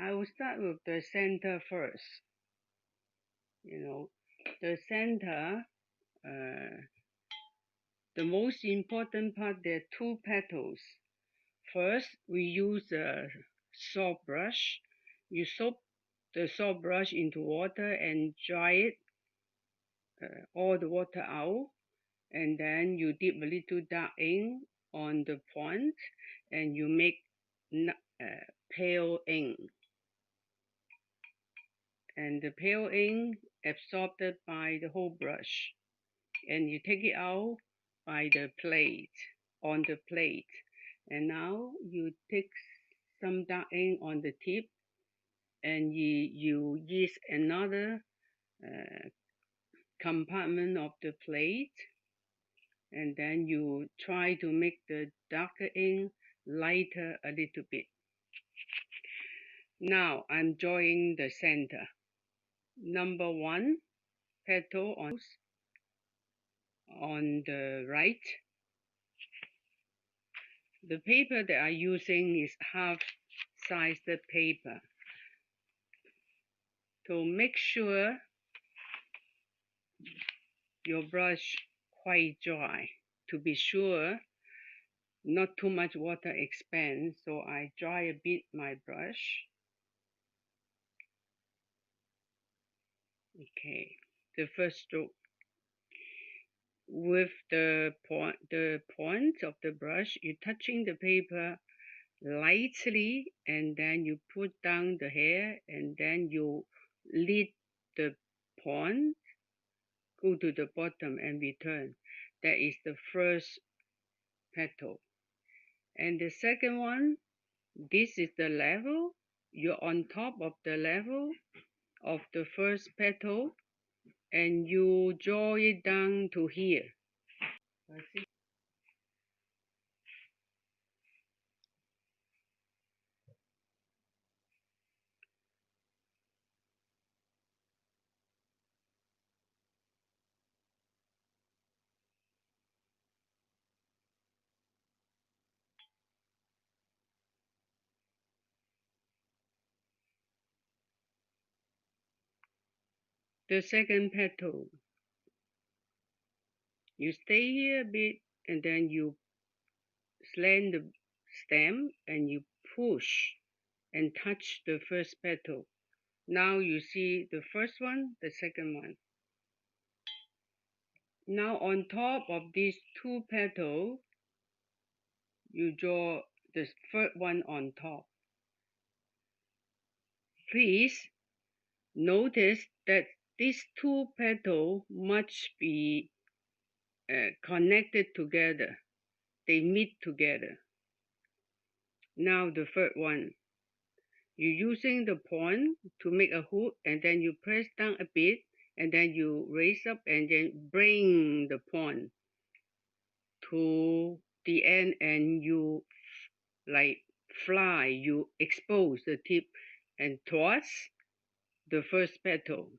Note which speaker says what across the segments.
Speaker 1: I will start with the center first. The center, the most important part, there are two petals. First, we use a soft brush. You soak the soft brush into water and dry it, all the water out, and then you dip a little dark ink on the point, and you make pale ink. And the pale ink absorbed by the whole brush, and you take it out by the plate, on the plate. And now you take some dark ink on the tip, and you use another compartment of the plate, and then you try to make the darker ink lighter a little bit. Now I'm drawing the center. Number 1 petal on the right. The paper that I'm using is half-sized paper. To make sure your brush quite dry, to be sure not too much water expands, so I dry a bit my brush. Okay, the first stroke. With the point of the brush, you're touching the paper lightly, and then you put down the hair, and then you lead the point, go to the bottom and return. That is the first petal. And the second one, this is the level. You're on top of the level of the first petal, and you draw it down to here. The second petal, you stay here a bit, and then you slant the stem and you push and touch the first petal. Now you see the first one, the second one. Now on top of these two petals, you draw the third one on top. Please notice that these two petals must be connected together. They meet together. Now the third one. You're using the point to make a hook, and then you press down a bit, and then you raise up and then bring the point to the end, and you like fly, you expose the tip and towards the first petal.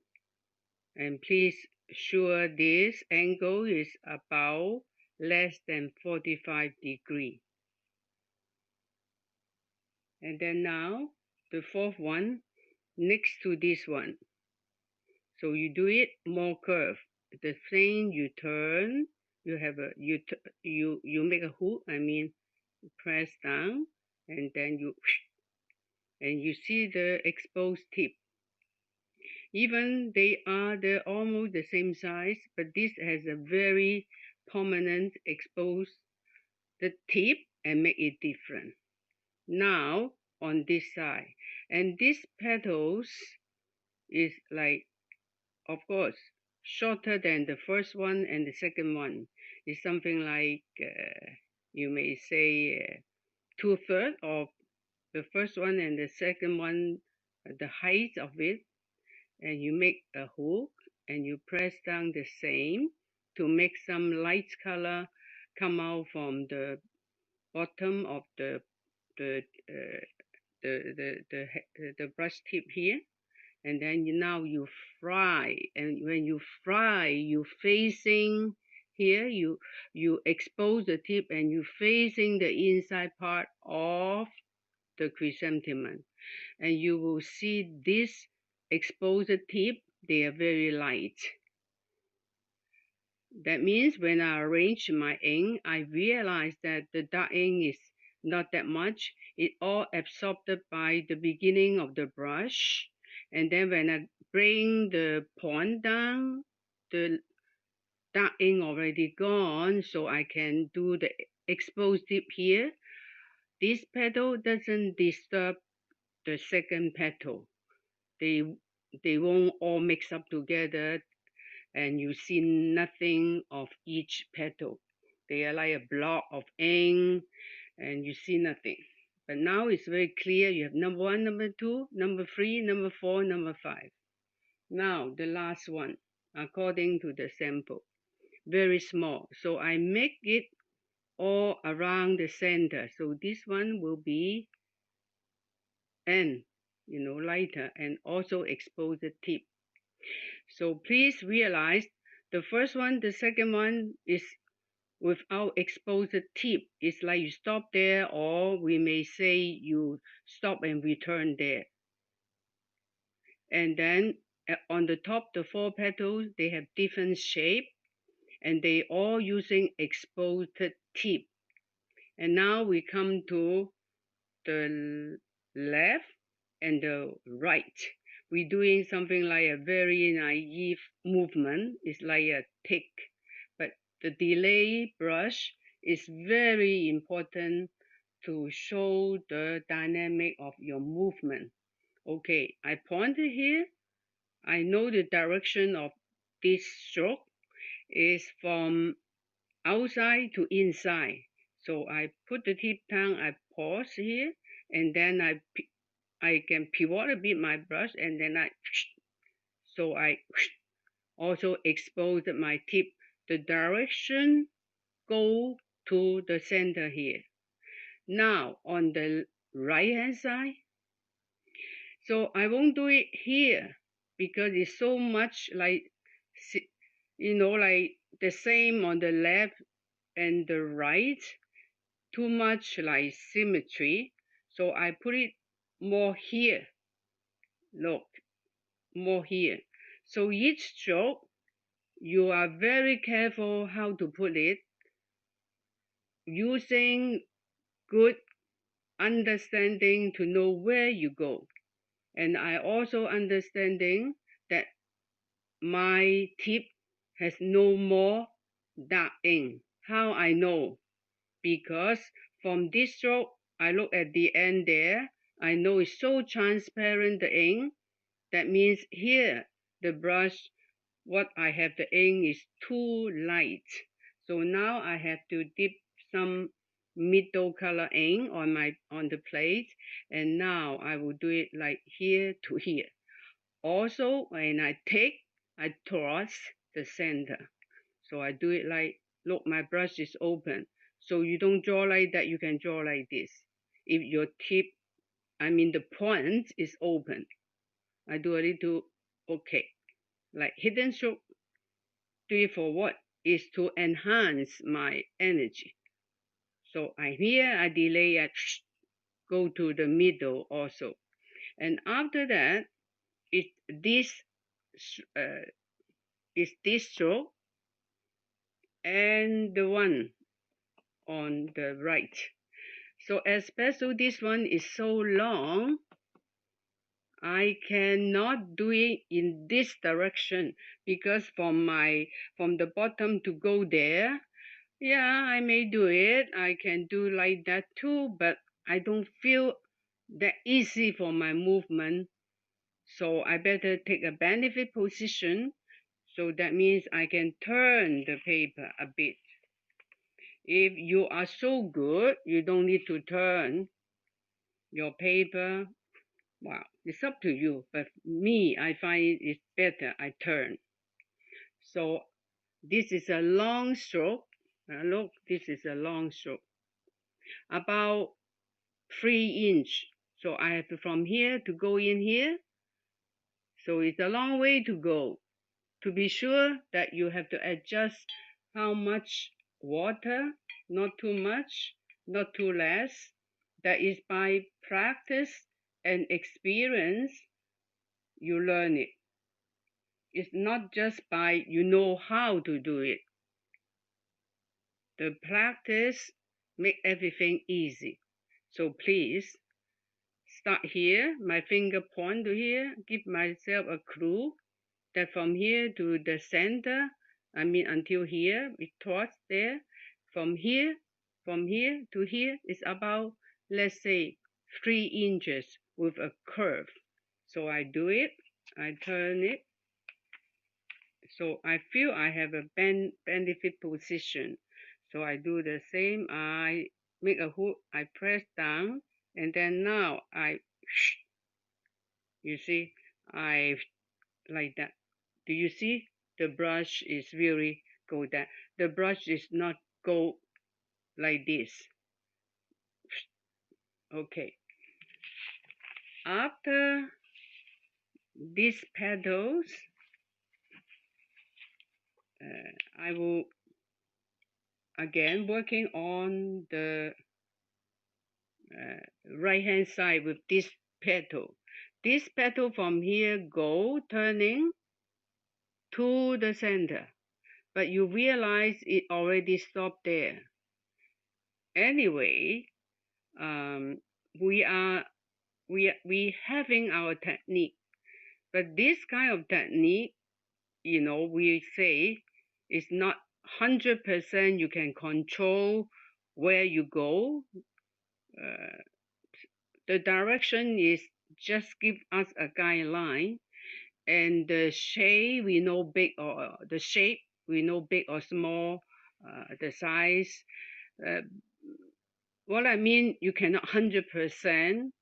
Speaker 1: And please sure this angle is about less than 45 degrees. And then now the fourth one next to this one. So you do it more curve. The same, you turn, you have a you make a hook, press down, and then you see the exposed tip. Even they're almost the same size, but this has a very prominent exposed the tip and make it different. Now on this side, and these petals is like, of course, shorter than the first one and the second one. It's something like you may say 2/3 of the first one and the second one, the height of it. And you make a hook and you press down the same to make some light color come out from the bottom of the brush tip here. And then now you fry, and when you fry, you facing here, you expose the tip and you facing the inside part of the chrysanthemum. and you will see this exposed tip, they are very light. That means when I arrange my ink, I realize that the dark ink is not that much. It all absorbed by the beginning of the brush. And then when I bring the point down, the dark ink already gone, so I can do the exposed tip here. This petal doesn't disturb the second petal. They won't all mix up together and you see nothing of each petal. They are like a block of ink and you see nothing. But now it's very clear. You have number 1, number 2, number 3, number 4, number 5. Now the last one, according to the sample, very small. So I make it all around the center. So this one will be N, lighter, and also expose the tip. So please realize the first one, the second one is without exposed tip. It's like you stop there, or we may say you stop and return there. And then on the top, the 4 petals, they have different shape, and they all using exposed tip. And now we come to the left and the right. We're doing something like a very naive movement. It's like a tick. But the delay brush is very important to show the dynamic of your movement. Okay, I pointed here. I know the direction of this stroke is from outside to inside. So I put the tip down, I pause here, and then I can pivot a bit my brush, and then I also exposed my tip. The direction go to the center here. Now on the right hand side, so I won't do it here because it's so much like, like the same on the left and the right, too much like symmetry. So I put it more here. Look, more here. So each stroke, you are very careful how to put it, using good understanding to know where you go. And I also understanding that my tip has no more dark ink. How I know? Because from this stroke, I look at the end there, I know it's so transparent, the ink. That means here, the brush, what I have the ink is too light. So now I have to dip some middle color ink on the plate, and now I will do it like here to here. Also, when I take, I toss the center. So I do it like, look, my brush is open. So you don't draw like that, you can draw like this. If your tip, the point is open. I do a little, okay, like hidden stroke. Do it for what? Is to enhance my energy. So I delay, I go to the middle also. And after that, this stroke and the one on the right. So especially this one is so long, I cannot do it in this direction because from the bottom to go there, yeah, I may do it. I can do like that too, but I don't feel that easy for my movement. So I better take a benefit position. So that means I can turn the paper a bit. If you are so good, you don't need to turn your paper. Wow, it's up to you. But me, I find it's better I turn. So this is a long stroke. Look, this is a long stroke. About 3 inches. So I have to from here to go in here. So it's a long way to go. To be sure that you have to adjust how much water, not too much, not too less. That is by practice and experience, you learn it. It's not just by you know how to do it. The practice make everything easy. So please start here, my finger point to here, give myself a clue that from here to the center, until here, it towards there, from here to here is about, let's say, 3 inches with a curve. So I do it, I turn it. So I feel I have a benefit position. So I do the same. I make a hook, I press down, and then now you see, I like that. Do you see? The brush is really go that. The brush is not go like this. Okay. After these petals, I will again working on the right hand side with this petal. This petal from here go turning to the center, but you realize it already stopped there. Anyway, we having our technique, but this kind of technique, we say is not 100% you can control where you go. The direction is just give us a guideline, and the shape we know big or small, the size. What I mean, you cannot 100%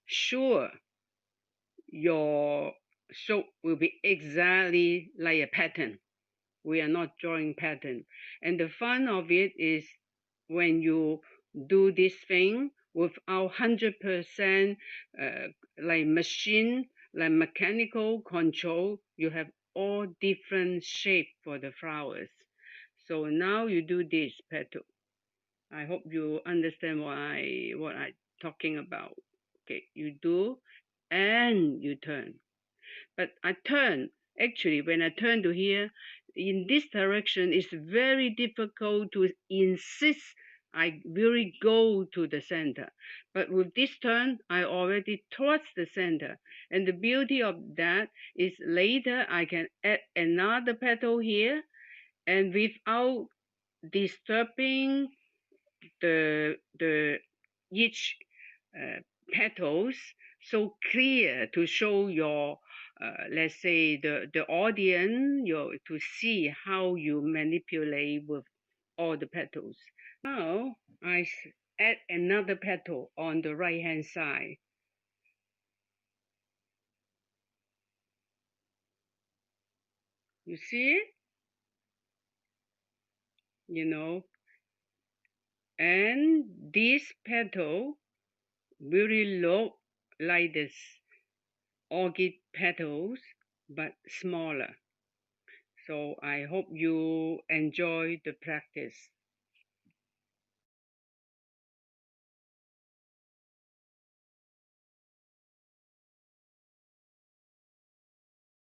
Speaker 1: sure your stroke will be exactly like a pattern. We are not drawing pattern. And the fun of it is when you do this thing without 100% like machine, like mechanical control, you have all different shape for the flowers. So now you do this petal. I hope you understand what I talking about. Okay, you do and you turn. But I turn, actually when I turn to here, in this direction, it's very difficult to insist I really go to the center. But with this turn, I already towards the center. And the beauty of that is later I can add another petal here, and without disturbing the each petals, so clear to show your let's say the audience to see how you manipulate with all the petals. Now I add another petal on the right hand side. You see it? And this petal really look like this orchid petals, but smaller. So I hope you enjoy the practice.